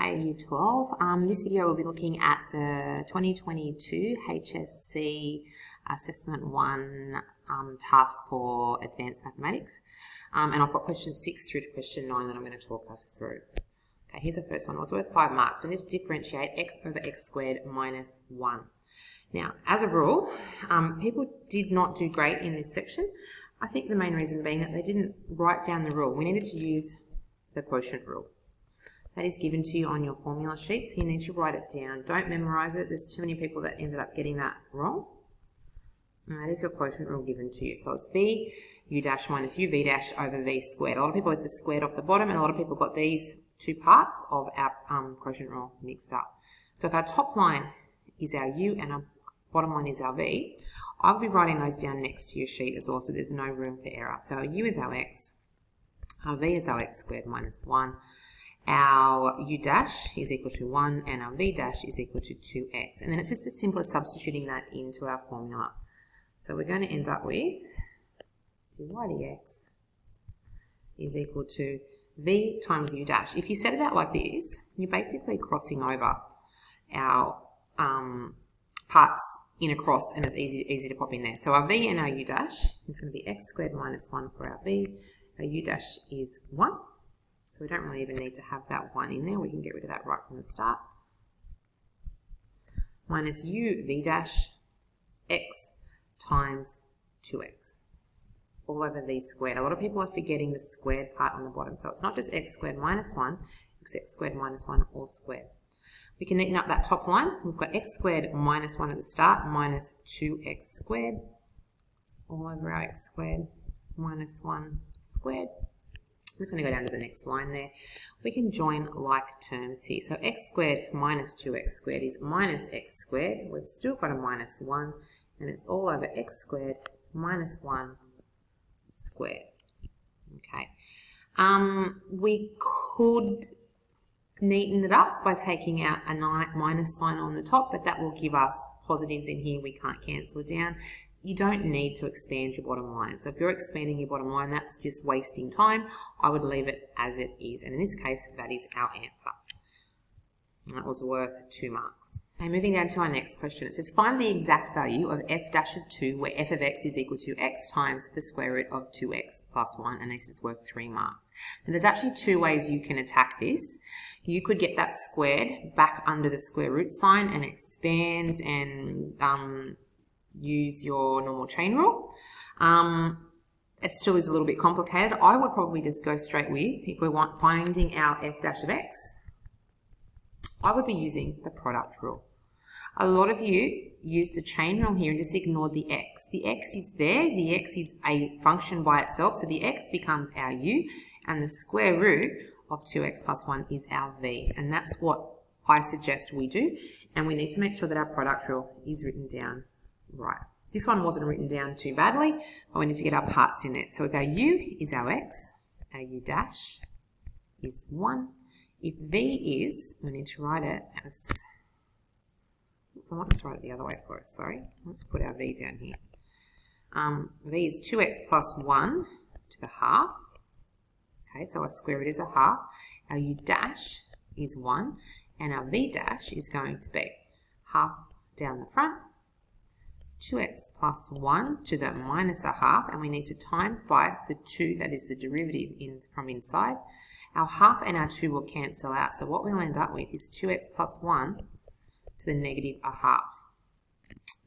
Hi, Year 12. This video we'll be looking at the 2022 HSC Assessment 1 task for Advanced Mathematics. And I've got question 6 through to question 9 that I'm going to talk us through. Okay, here's the first one. It was worth 5 marks. We need to differentiate x over x squared minus 1. Now, as a rule, people did not do great in this section. I think the main reason being that they didn't write down the rule. We needed to use the quotient rule. That is given to you on your formula sheet, so you need to write it down. Don't memorize it. There's too many people that ended up getting that wrong. And that is your quotient rule given to you. So it's v u dash minus u v dash over v squared. A lot of people have just squared off the bottom, and a lot of people got these two parts of our quotient rule mixed up. So if our top line is our u and our bottom line is our v, I'll be writing those down next to your sheet as well, so there's no room for error. So our u is our x, our v is our x squared minus 1. Our u dash is equal to 1 and our v dash is equal to 2x. And then it's just as simple as substituting that into our formula. So we're going to end up with dy dx is equal to v times u dash. If you set it out like this, you're basically crossing over our parts in a cross, and it's easy to pop in there. So our v and our u dash is going to be x squared minus 1 for our v. Our u dash is 1. So we don't really even need to have that 1 in there. We can get rid of that right from the start. Minus u v dash x times 2x. All over v squared. A lot of people are forgetting the squared part on the bottom. So it's not just x squared minus 1, it's x squared minus 1 all squared. We can neaten up that top line. We've got x squared minus 1 at the start minus 2x squared. All over our x squared minus 1 squared. I'm just going to go down to the next line there. We can join like terms here. So x squared minus 2x squared is minus x squared. We've still got a minus 1, and it's all over x squared minus 1 squared. Okay. We could neaten it up by taking out a minus sign on the top, but that will give us positives in here we can't cancel down. You don't need to expand your bottom line. So if you're expanding your bottom line, that's just wasting time. I would leave it as it is. And in this case, that is our answer. And that was worth 2 marks. Okay, moving down to our next question. It says, find the exact value of f dash of 2, where f of x is equal to x times the square root of 2x plus 1, and this is worth 3 marks. And there's actually 2 ways you can attack this. You could get that squared back under the square root sign and expand and use your normal chain rule. It still is a little bit complicated. I would probably just go straight with, if we want finding our f dash of x, I would be using the product rule. A lot of you used a chain rule here and just ignored the x. The x is there, the x is a function by itself, so the x becomes our u, and the square root of 2x plus 1 is our v, and that's what I suggest we do, and we need to make sure that our product rule is written down right. This one wasn't written down too badly, but we need to get our parts in it. So if our u is our x, our u dash is 1. If v is, we need to write it as, so I might just write it the other way for us, sorry. Let's put our v down here. V is 2x plus 1 to the half. Okay, so our square root is a half. Our u dash is 1, and our v dash is going to be half down the front, 2x plus 1 to the minus a half, and we need to times by the 2, that is the derivative from inside. Our half and our 2 will cancel out, so what we'll end up with is 2x plus 1 to the negative a half.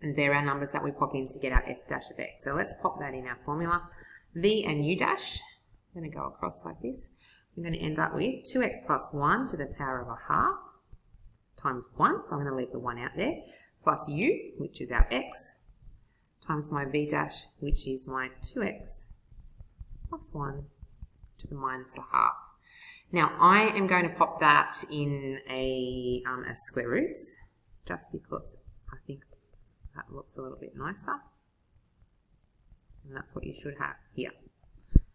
And they're our numbers that we pop in to get our f dash of x. So let's pop that in our formula. V and u dash, I'm going to go across like this. We're going to end up with 2x plus 1 to the power of a half times 1, so I'm going to leave the 1 out there, plus u, which is our x, times my v dash, which is my 2x plus 1 to the minus a half. Now, I am going to pop that in as square roots, just because I think that looks a little bit nicer. And that's what you should have here.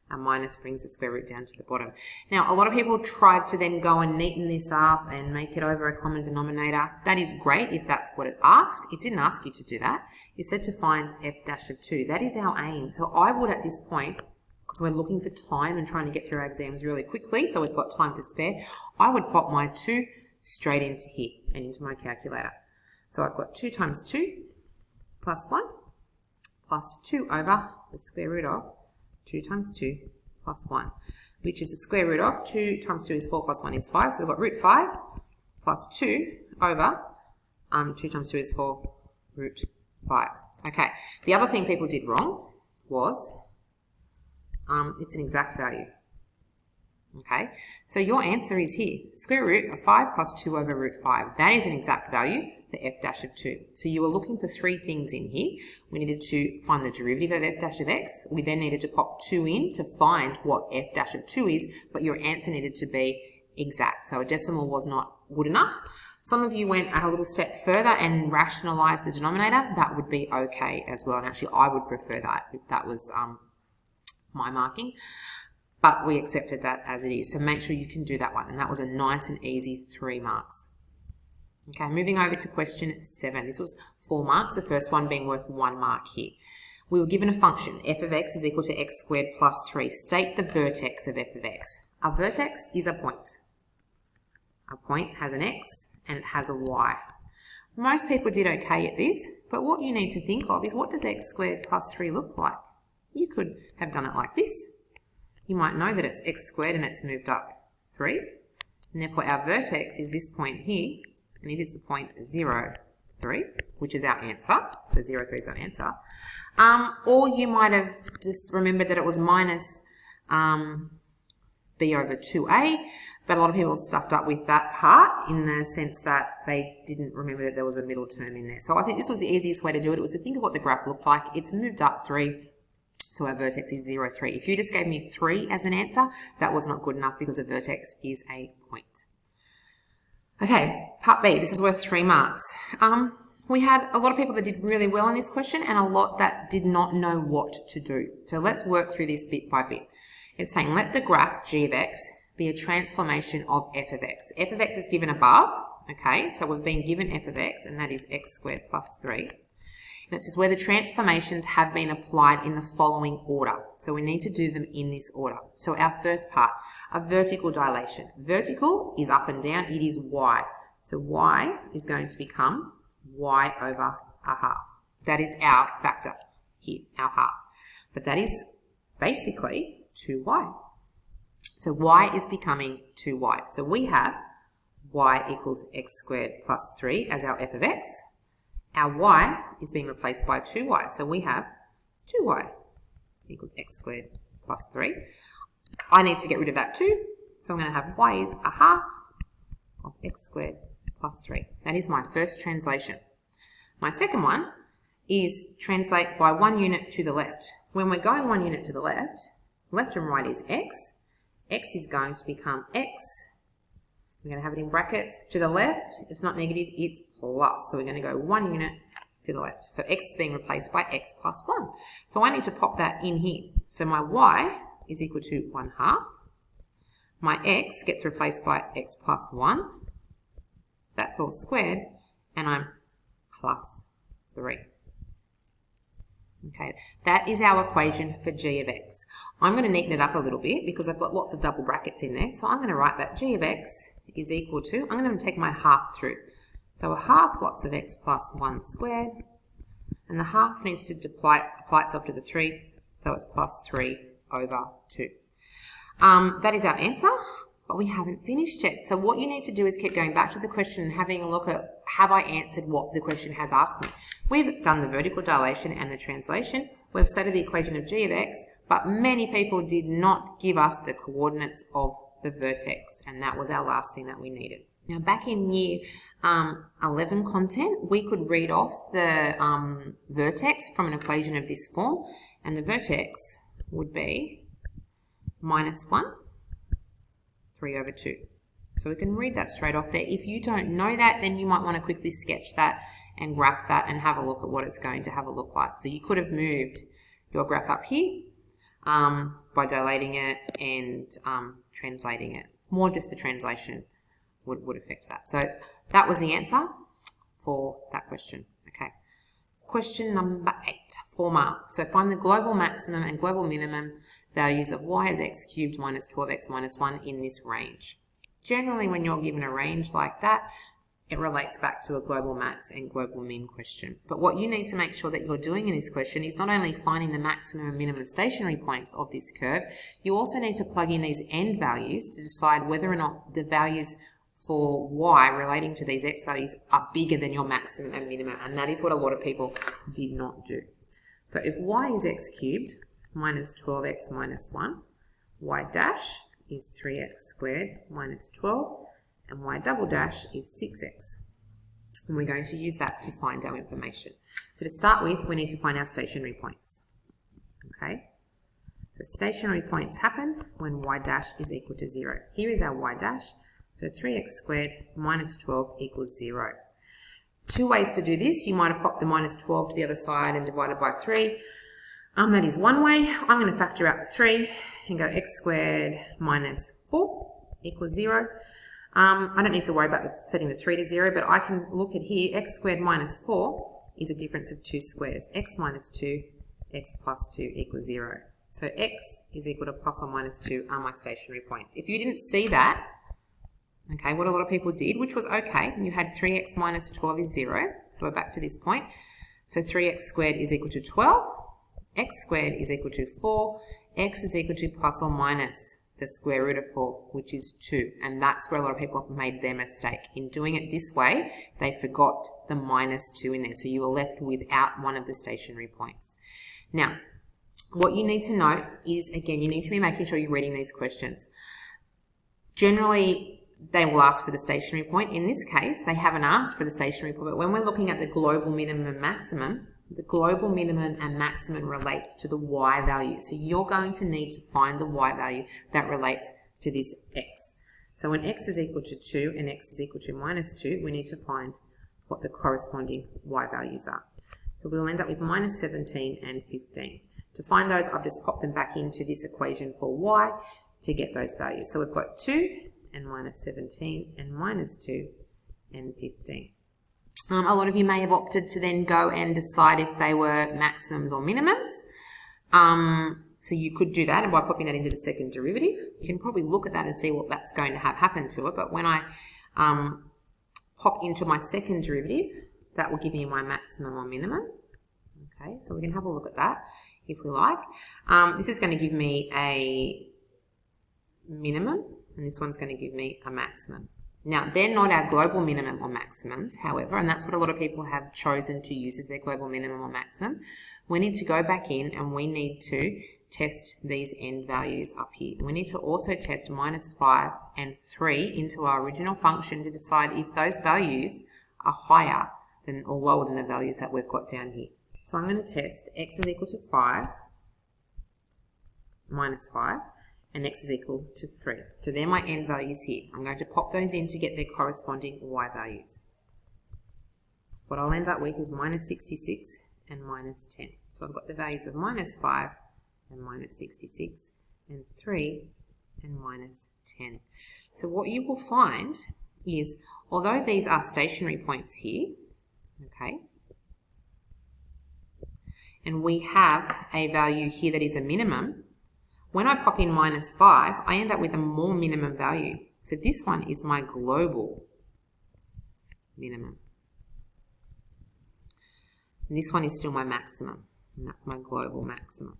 Our minus brings the square root down to the bottom. Now, a lot of people tried to then go and neaten this up and make it over a common denominator. That is great if that's what it asked. It didn't ask you to do that. It said to find f dash of 2. That is our aim. So I would, at this point, because we're looking for time and trying to get through our exams really quickly, so we've got time to spare, I would pop my 2 straight into here and into my calculator. So I've got 2 times 2 plus 1 plus 2 over the square root of 2 times 2 plus 1, which is the square root of 2 times 2 is 4 plus 1 is 5. So we've got root 5 plus 2 over 2 times 2 is 4 root 5. Okay, the other thing people did wrong was it's an exact value. Okay, so your answer is here, square root of 5 plus 2 over root 5. That is an exact value for f dash of 2. So you were looking for 3 things in here. We needed to find the derivative of f dash of x. We then needed to pop 2 in to find what f dash of 2 is, but your answer needed to be exact. So a decimal was not good enough. Some of you went a little step further and rationalized the denominator. That would be okay as well. And actually, I would prefer that if that was my marking. But we accepted that as it is. So make sure you can do that one. And that was a nice and easy 3 marks. Okay, moving over to question 7. This was 4 marks, the first one being worth 1 mark here. We were given a function, f of x is equal to x squared plus 3. State the vertex of f of x. A vertex is a point. A point has an x and it has a y. Most people did okay at this, but what you need to think of is what does x squared plus 3 look like? You could have done it like this. You might know that it's x squared and it's moved up 3. And therefore our vertex is this point here, and it is the point 0, 3, which is our answer. So 0, 3 is our answer. Or you might have just remembered that it was minus b over 2a, but a lot of people stuffed up with that part in the sense that they didn't remember that there was a middle term in there. So I think this was the easiest way to do it. It was to think of what the graph looked like. It's moved up 3. So our vertex is 0, 3. If you just gave me 3 as an answer, that was not good enough because a vertex is a point. Okay, part B. This is worth 3 marks. We had a lot of people that did really well in this question and a lot that did not know what to do. So let's work through this bit by bit. It's saying let the graph g of x be a transformation of f of x. F of x is given above. Okay, so we've been given f of x, and that is x squared plus 3. And it says where the transformations have been applied in the following order. So we need to do them in this order. So our first part, a vertical dilation. Vertical is up and down, it is y. So y is going to become y over a half. That is our factor here, our half. But that is basically 2y. So y is becoming 2y. So we have y equals x squared plus 3 as our f of x. Our y is being replaced by 2y. So we have 2y equals x squared plus 3. I need to get rid of that 2. So I'm going to have y is a half of x squared plus 3. That is my first translation. My second one is translate by 1 unit to the left. When we're going 1 unit to the left and right is x. X is going to become x. We're going to have it in brackets. To the left, it's not negative, it's plus. So we're going to go 1 unit to the left. So x is being replaced by x plus 1. So I need to pop that in here. So my y is equal to 1 half. My x gets replaced by x plus 1. That's all squared. And I'm plus 3. Okay, that is our equation for g of x. I'm going to neaten it up a little bit because I've got lots of double brackets in there. So I'm going to write that g of x is equal to, I'm going to take my half through. So a half lots of x plus 1 squared. And the half needs to apply itself to the 3. So it's plus 3 over 2. That is our answer, but we haven't finished yet. So what you need to do is keep going back to the question and having a look at, have I answered what the question has asked me? We've done the vertical dilation and the translation. We've studied the equation of g of x, but many people did not give us the coordinates of the vertex, and that was our last thing that we needed. Now back in year 11 content, we could read off the vertex from an equation of this form, and the vertex would be minus 1, 3 over 2. So we can read that straight off there. If you don't know that, then you might want to quickly sketch that and graph that and have a look at what it's going to have a look like. So you could have moved your graph up here by dilating it and translating it. More just the translation would affect that. So that was the answer for that question. Okay. Question number 8, 4 marks. So find the global maximum and global minimum values of y as x cubed minus 12x minus 1 in this range. Generally, when you're given a range like that, it relates back to a global max and global min question. But what you need to make sure that you're doing in this question is not only finding the maximum and minimum stationary points of this curve, you also need to plug in these end values to decide whether or not the values for y relating to these x values are bigger than your maximum and minimum, and that is what a lot of people did not do. So if y is x cubed minus 12x minus 1, y dash is 3x squared minus 12, and y double dash is 6x. And we're going to use that to find our information. So to start with, we need to find our stationary points. Okay? The stationary points happen when y dash is equal to 0. Here is our y dash. So 3x squared minus 12 equals 0. Two ways to do this. You might have popped the minus 12 to the other side and divided by 3. That is one way. I'm going to factor out the 3 and go x squared minus 4 equals 0. I don't need to worry about setting the 3 to 0, but I can look at here. X squared minus 4 is a difference of two squares. X minus 2, x plus 2 equals 0. So x is equal to plus or minus 2 are my stationary points. If you didn't see that, okay, what a lot of people did, which was okay, you had 3x minus 12 is 0. So we're back to this point. So 3x squared is equal to 12. X squared is equal to 4. X is equal to plus or minus the square root of 4, which is 2. And that's where a lot of people made their mistake. In doing it this way, they forgot the minus 2 in there. So you were left without one of the stationary points. Now, what you need to note is, again, you need to be making sure you're reading these questions. Generally, they will ask for the stationary point. In this case, they haven't asked for the stationary point, but when we're looking at the global minimum and maximum, the global minimum and maximum relates to the y value. So you're going to need to find the y value that relates to this x. So when x is equal to 2 and x is equal to minus 2, we need to find what the corresponding y values are. So we'll end up with minus 17 and 15. To find those, I've just popped them back into this equation for y to get those values. So we've got 2 and minus 17 and minus 2 and 15. A lot of you may have opted to then go and decide if they were maximums or minimums. So you could do that, and by popping that into the second derivative, you can probably look at that and see what that's going to have happen to it. But when I pop into my second derivative, that will give me my maximum or minimum. Okay, so we can have a look at that if we like. This is going to give me a minimum, and this one's going to give me a maximum. Now, they're not our global minimum or maximums, however, and that's what a lot of people have chosen to use as their global minimum or maximum. We need to go back in and we need to test these end values up here. We need to also test minus 5 and 3 into our original function to decide if those values are higher than or lower than the values that we've got down here. So I'm going to test x is equal to 5 minus 5. And x is equal to 3. So they're my end values here. I'm going to pop those in to get their corresponding y values. What I'll end up with is minus 66 and minus 10. So I've got the values of minus 5 and minus 66 and 3 and minus 10. So what you will find is, although these are stationary points here, okay, and we have a value here that is a minimum, when I pop in minus 5, I end up with a more minimum value. So this one is my global minimum. And this one is still my maximum, and that's my global maximum.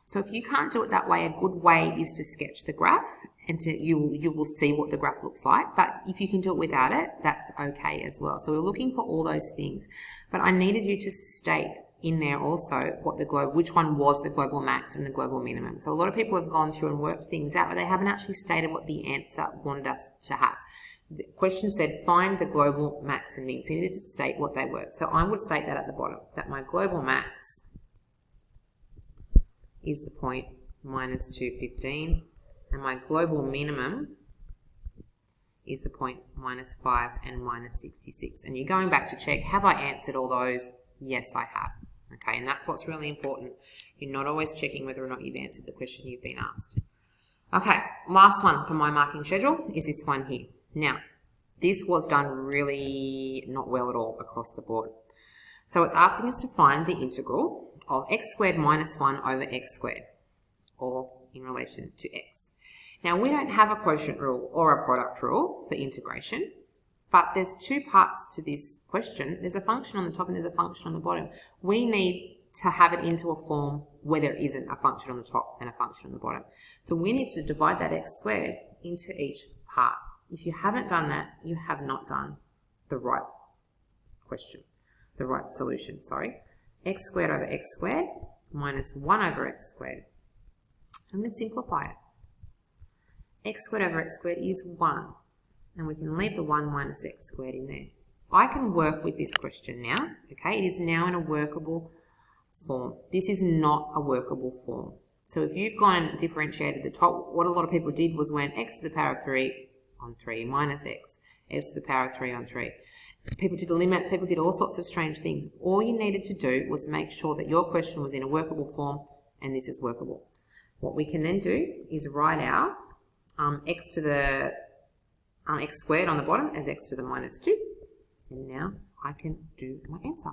So if you can't do it that way, a good way is to sketch the graph, and you will see what the graph looks like. But if you can do it without it, that's okay as well. So we're looking for all those things. But I needed you to state in there also what which one was the global max and the global minimum. So a lot of people have gone through and worked things out, but they haven't actually stated what the answer wanted us to have. The question said, find the global max and min. So you needed to state what they were. So I would state that at the bottom, that my global max is the point minus 215, and my global minimum is the point minus 5 and minus 66. And you're going back to check, have I answered all those? Yes, I have. Okay, and that's what's really important. You're not always checking whether or not you've answered the question you've been asked. Okay, last one for my marking schedule is this one here. Now, this was done really not well at all across the board. So it's asking us to find the integral of x squared minus 1 over x squared. Or in relation to x. Now, we don't have a quotient rule or a product rule for integration, but there's two parts to this question. There's a function on the top and there's a function on the bottom. We need to have it into a form where there isn't a function on the top and a function on the bottom. So we need to divide that x squared into each part. If you haven't done that, you have not done the right question, the right solution, sorry. X squared over x squared minus 1 over x squared. I'm going to simplify it. X squared over x squared is 1, and we can leave the 1 minus x squared in there. I can work with this question now, okay? It is now in a workable form. This is not a workable form. So if you've gone and differentiated the top, what a lot of people did was went x to the power of 3 on 3 minus x to the power of 3 on 3. People did limits, people did all sorts of strange things. All you needed to do was make sure that your question was in a workable form, and this is workable. What we can then do is write out x to the x squared on the bottom as x to the minus 2. And now I can do my answer.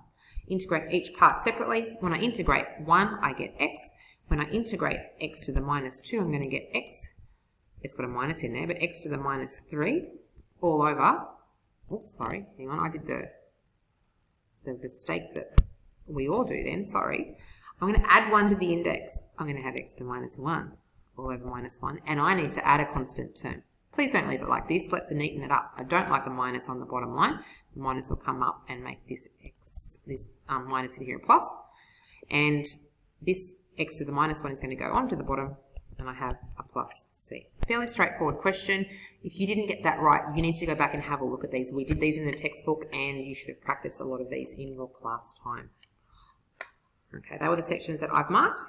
Integrate each part separately. When I integrate 1, I get x. When I integrate x to the minus 2, I'm going to get x. It's got a minus in there, but x to the minus 3 all over. Oops, sorry. Hang on. I did the mistake that we all do then. Sorry. I'm going to add 1 to the index. I'm going to have x to the minus 1 all over minus 1. And I need to add a constant term. Please don't leave it like this. Let's neaten it up. I don't like a minus on the bottom line. The minus will come up and make this minus in here a plus. And this x to the minus 1 is going to go on to the bottom, and I have a plus c. Fairly straightforward question. If you didn't get that right, you need to go back and have a look at these. We did these in the textbook, and you should have practiced a lot of these in your class time. Okay, they were the sections that I've marked.